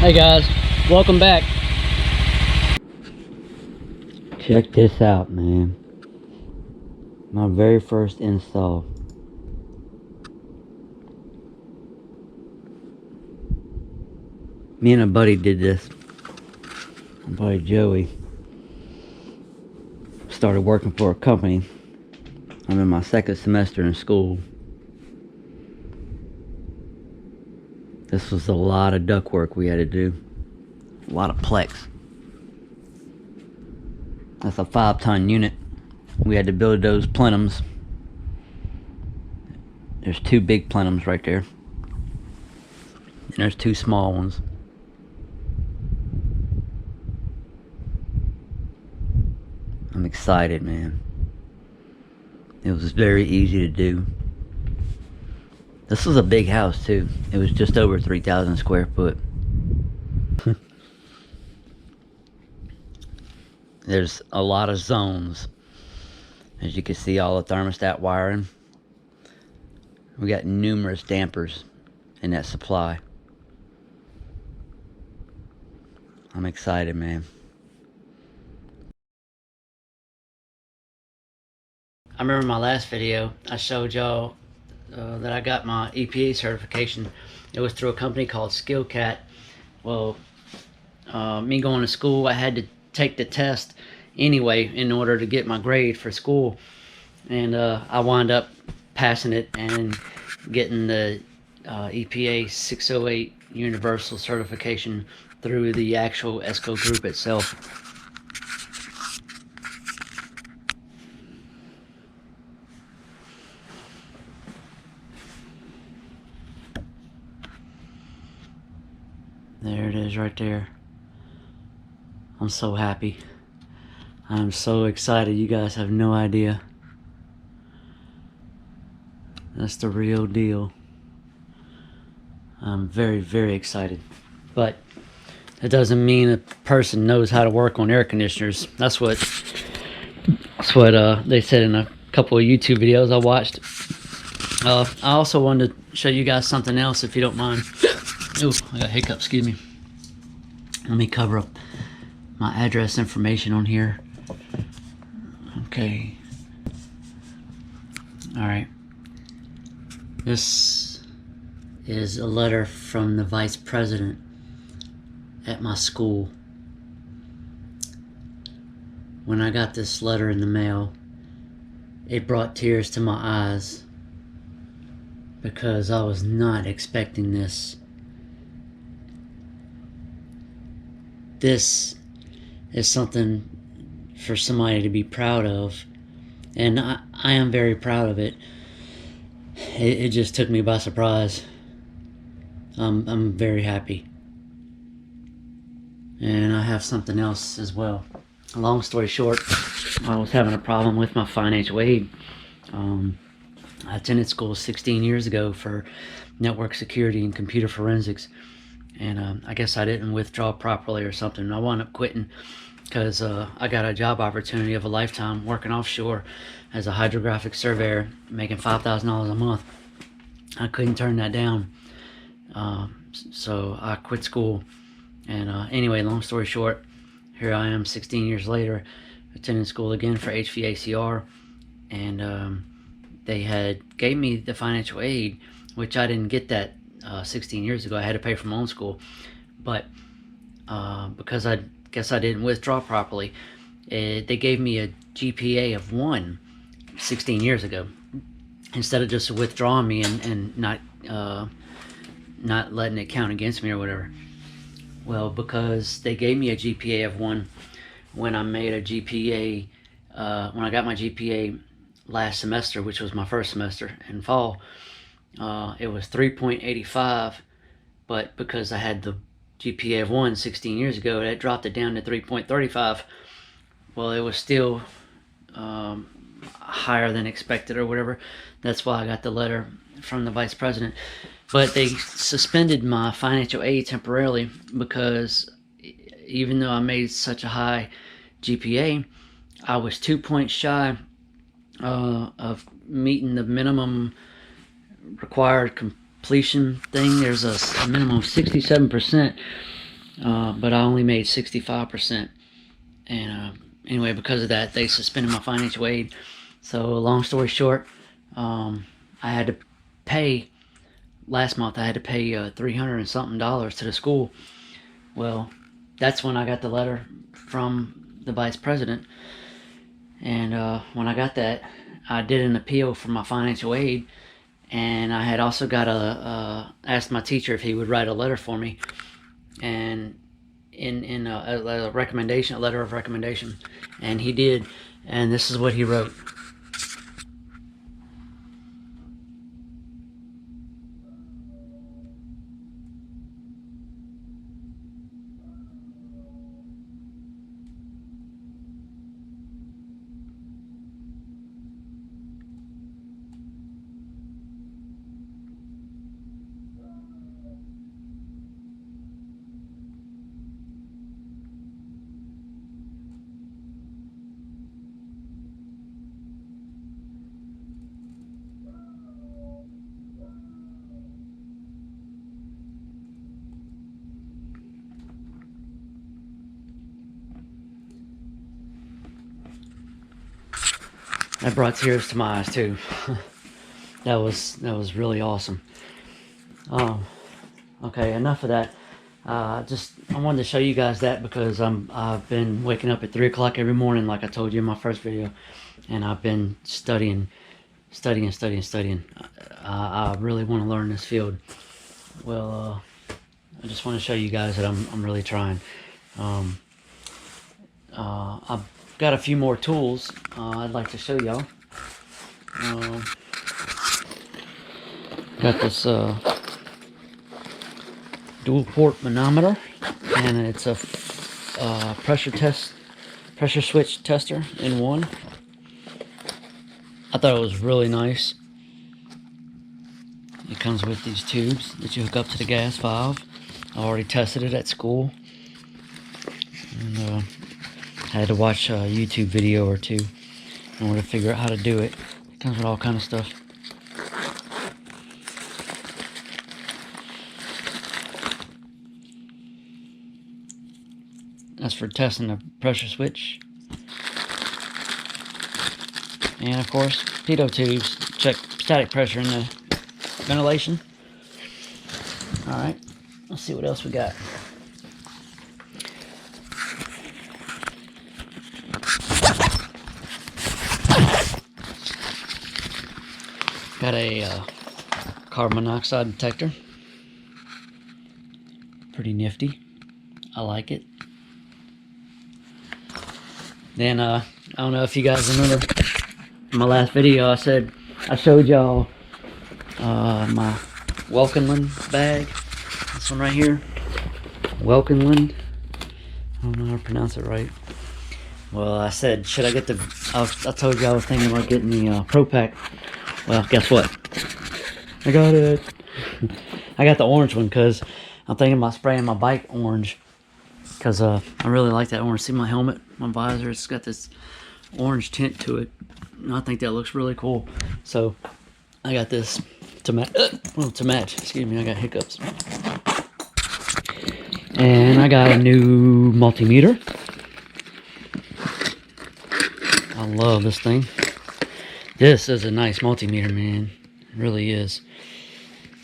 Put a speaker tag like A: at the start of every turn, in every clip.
A: Hey guys, welcome back. Check this out, man. My very first install. Me and a buddy did this. My buddy Joey started working for a company. I'm in my second semester in school. This was a lot of duct work we had to do. A lot of plex. That's a 5-ton unit. We had to build those plenums. There's 2 big plenums right there. And there's 2 small ones. I'm excited, man. It was very easy to do. This was a big house too. It was just over 3,000 square foot. There's a lot of zones. As you can see, all the thermostat wiring. We got numerous dampers in that supply. I'm excited, man. I remember my last video, I showed y'all that I got my EPA certification. It was through a company called SkillCat. Well, me going to school, I had to take the test anyway in order to get my grade for school, and I wound up passing it and getting the EPA 608 universal certification through the actual ESCO group itself. There it is right there. I'm so happy. I'm so excited. You guys have no idea. That's the real deal. I'm very, very excited. But it doesn't mean a person knows how to work on air conditioners. That's what they said in a couple of YouTube videos I watched. I also wanted to show you guys something else, if you don't mind. Ooh, I got hiccups, excuse me. Let me cover up my address information on here. Okay. Alright. This is a letter from the vice president at my school. When I got this letter in the mail, it brought tears to my eyes because I was not expecting this. This is something for somebody to be proud of, and I am very proud of it. It just took me by surprise. I'm very happy. And I have something else as well. Long story short, I was having a problem with my financial aid. I attended school 16 years ago for network security and computer forensics, and I guess I didn't withdraw properly or something. I wound up quitting because I got a job opportunity of a lifetime working offshore as a hydrographic surveyor, making $5,000 a month. I couldn't turn that down, so I quit school. And anyway, long story short, here I am 16 years later, attending school again for HVACR, and they gave me the financial aid, which I didn't get that 16 years ago. I had to pay for my own school, but because I guess I didn't withdraw properly, they gave me a GPA of 1 16 years ago, instead of just withdrawing me and not letting it count against me or whatever. Well, because they gave me a GPA of 1 when I made a GPA, when I got my GPA last semester, which was my first semester in fall, it was 3.85, but because I had the GPA of 1 16 years ago, that dropped it down to 3.35. Well, it was still higher than expected or whatever. That's why I got the letter from the vice president. But they suspended my financial aid temporarily because even though I made such a high GPA, I was 2 points shy of meeting the minimum required completion thing. There's a minimum of 67% but I only made 65%. And anyway, because of that, they suspended my financial aid. So long story short, I had to pay, last month I had to pay $300 and something to the school. Well, that's when I got the letter from the vice president. And when I got that, I did an appeal for my financial aid. And I had also got asked my teacher if he would write a letter for me. And in a recommendation, a letter of recommendation, and he did. And this is what he wrote. That brought tears to my eyes too. that was really awesome. Okay, enough of that. I wanted to show you guys that because I've been waking up at 3 o'clock every morning, like I told you in my first video, and I've been studying. I really want to learn this field. Well, I just want to show you guys that I'm really trying. I've got a few more tools I'd like to show y'all. Got this dual port manometer, and it's a pressure switch tester in one. I thought it was really nice. It comes with these tubes that you hook up to the gas valve. I already tested it at school, and I had to watch a YouTube video or two in order to figure out how to do it. It comes with all kind of stuff. That's for testing the pressure switch. And of course, pitot tubes, check static pressure in the ventilation. Alright, let's see what else we got. Got a carbon monoxide detector. Pretty nifty. I like it. Then I don't know if you guys remember in my last video, I showed y'all my Welkenland bag. This one right here, Welkenland. I don't know how to pronounce it right. Well, I said, should I get the? I told you I was thinking about getting the Pro Pack. Well, guess what? I got it. I got the orange one because I'm thinking about spraying my bike orange. Because I really like that orange. See my helmet, my visor, it's got this orange tint to it. And I think that looks really cool. So I got this to match. Excuse me, I got hiccups. And I got a new multimeter. I love this thing. This is a nice multimeter, man. It really is.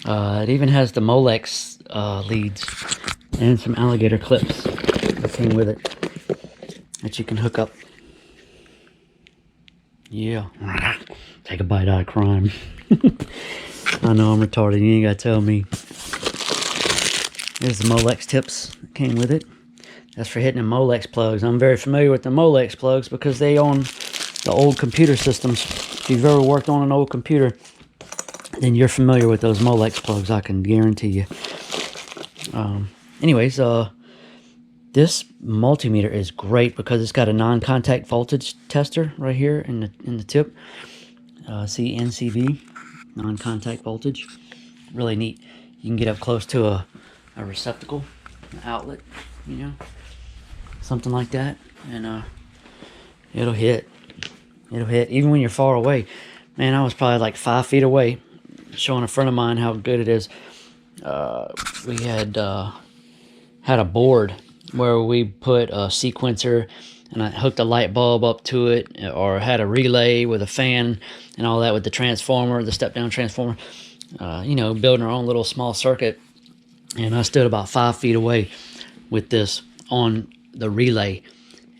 A: It even has the Molex leads and some alligator clips that came with it that you can hook up. Yeah. Take a bite out of crime. I know I'm retarded. You ain't got to tell me. There's the Molex tips that came with it. That's for hitting the Molex plugs. I'm very familiar with the Molex plugs because they own the old computer systems. If you've ever worked on an old computer, then you're familiar with those Molex plugs, I can guarantee you. Anyways, this multimeter is great because it's got a non-contact voltage tester right here in the tip. See NCV, non-contact voltage. Really neat. You can get up close to a receptacle, an outlet, you know, something like that, and it'll hit. It'll hit even when you're far away. Man, I was probably like 5 feet away, showing a friend of mine how good it is. We had had a board where we put a sequencer, and I hooked a light bulb up to it, or had a relay with a fan and all that with the transformer, the step-down transformer. You know, building our own little small circuit. And I stood about 5 feet away with this on the relay,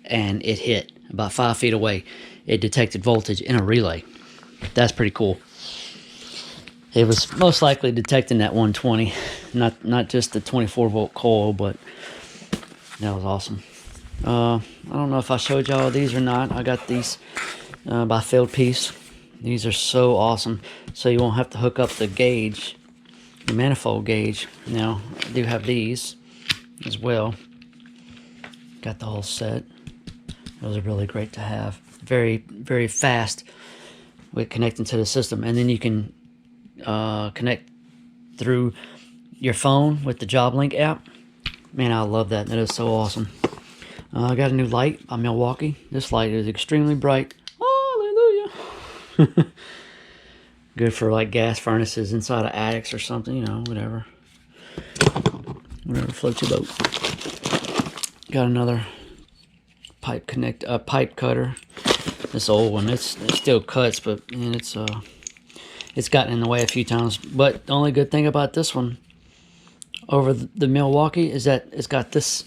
A: and it hit about 5 feet away. It detected voltage in a relay. That's pretty cool. It was most likely detecting that 120, not just the 24-volt coil, but that was awesome. I don't know if I showed y'all these or not. I got these by Field Piece. These are so awesome. So you won't have to hook up the gauge, the manifold gauge. Now, I do have these as well. Got the whole set. Those are really great to have. Very, very fast with connecting to the system. And then you can connect through your phone with the JobLink app. Man, I love that. That is so awesome. I got a new light by Milwaukee. This light is extremely bright. Hallelujah. Good for like gas furnaces inside of attics or something, you know, whatever. Whatever floats your boat. Got another pipe cutter. This old one, it still cuts, but man, it's gotten in the way a few times. But the only good thing about this one over the Milwaukee is that it's got this.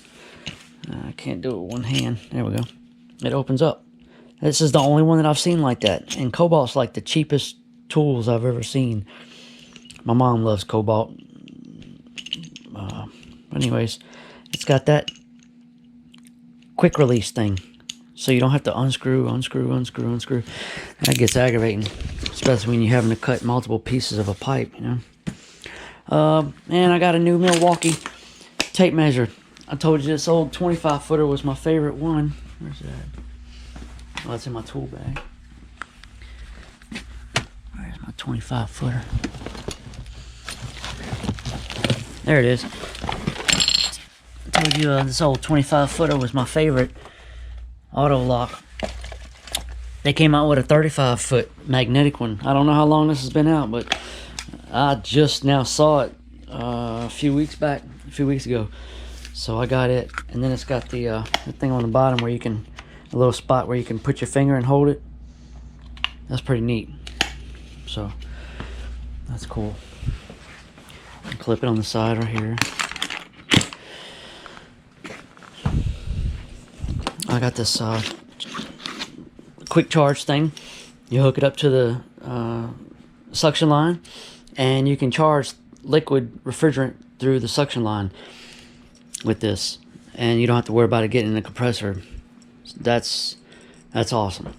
A: I can't do it with one hand. There we go. It opens up. This is the only one that I've seen like that. And Cobalt's like the cheapest tools I've ever seen. My mom loves Cobalt. But anyways, it's got that quick release thing. So you don't have to unscrew. That gets aggravating. Especially when you're having to cut multiple pieces of a pipe, you know. And I got a new Milwaukee tape measure. I told you this old 25-footer was my favorite one. Where's it at? Oh, it's in my tool bag. Where's my 25-footer? There it is. I told you this old 25-footer was my favorite auto lock. They came out with a 35-foot magnetic one. I don't know how long this has been out, but I just now saw it a few weeks ago. So I got it, and then it's got the thing on the bottom where you can, a little spot where you can put your finger and hold it. That's pretty neat. So that's cool. Clip it on the side right here. I got this quick charge thing. You hook it up to the suction line, and you can charge liquid refrigerant through the suction line with this, and you don't have to worry about it getting in the compressor. That's awesome.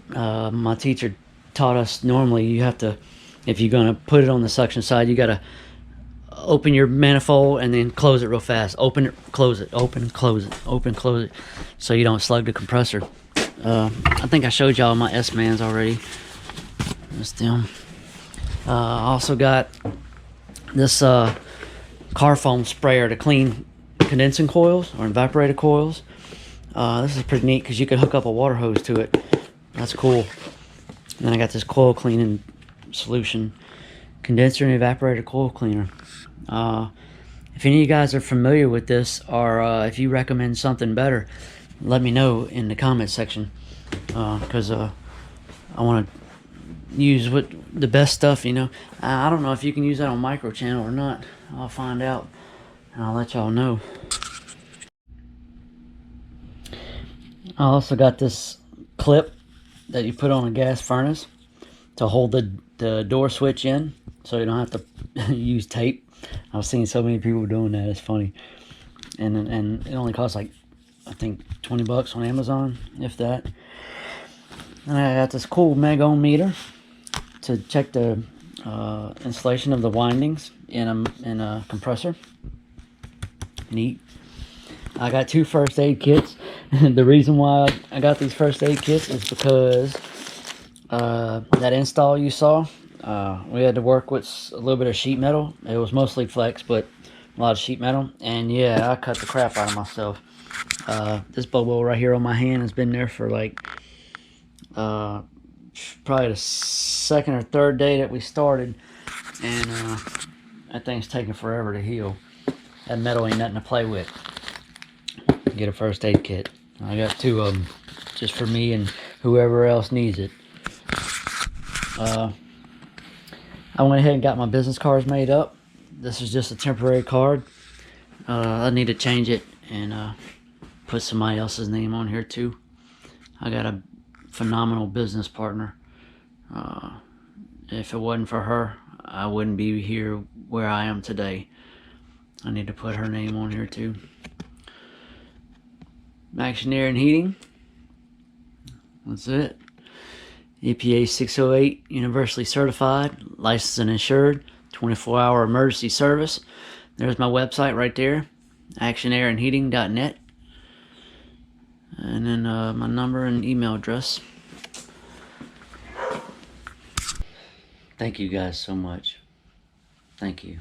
A: My teacher taught us normally you have to, if you're gonna put it on the suction side, you gotta open your manifold and then close it real fast. Open it, close it, open, close it, open, close it, so you don't slug the compressor. I think I showed y'all my S-Mans already. That's them. I also got this car foam sprayer to clean condensing coils or evaporator coils. This is pretty neat because you can hook up a water hose to it. That's cool. And then I got this coil cleaning solution, condenser and evaporator coil cleaner. If any of you guys are familiar with this, or if you recommend something better, let me know in the comment section, because I want to use the best stuff, you know. I don't know if you can use that on micro channel or not. I'll find out and I'll let y'all know. I also got this clip that you put on a gas furnace to hold the door switch in, so you don't have to use tape. I've seen so many people doing that. It's funny. And it only costs like, I think, 20 bucks on Amazon, if that. And I got this cool meg ohm meter to check the installation of the windings in a compressor. Neat. I got 2 first aid kits. The reason why I got these first aid kits is because that install you saw, we had to work with a little bit of sheet metal. It was mostly flex, but a lot of sheet metal. And yeah, I cut the crap out of myself. This bubble right here on my hand has been there for like probably the second or third day that we started, and That thing's taking forever to heal. That metal ain't nothing to play with. Get a first aid kit. I got 2 of them, just for me and whoever else needs it. I went ahead and got my business cards made up. This is just a temporary card. I need to change it and put somebody else's name on here too. I got a phenomenal business partner. If it wasn't for her, I wouldn't be here where I am today. I need to put her name on here too. Action Air and Heating. That's it. EPA 608, universally certified, licensed and insured, 24-hour emergency service. There's my website right there, actionairandheating.net. And then my number and email address. Thank you guys so much. Thank you.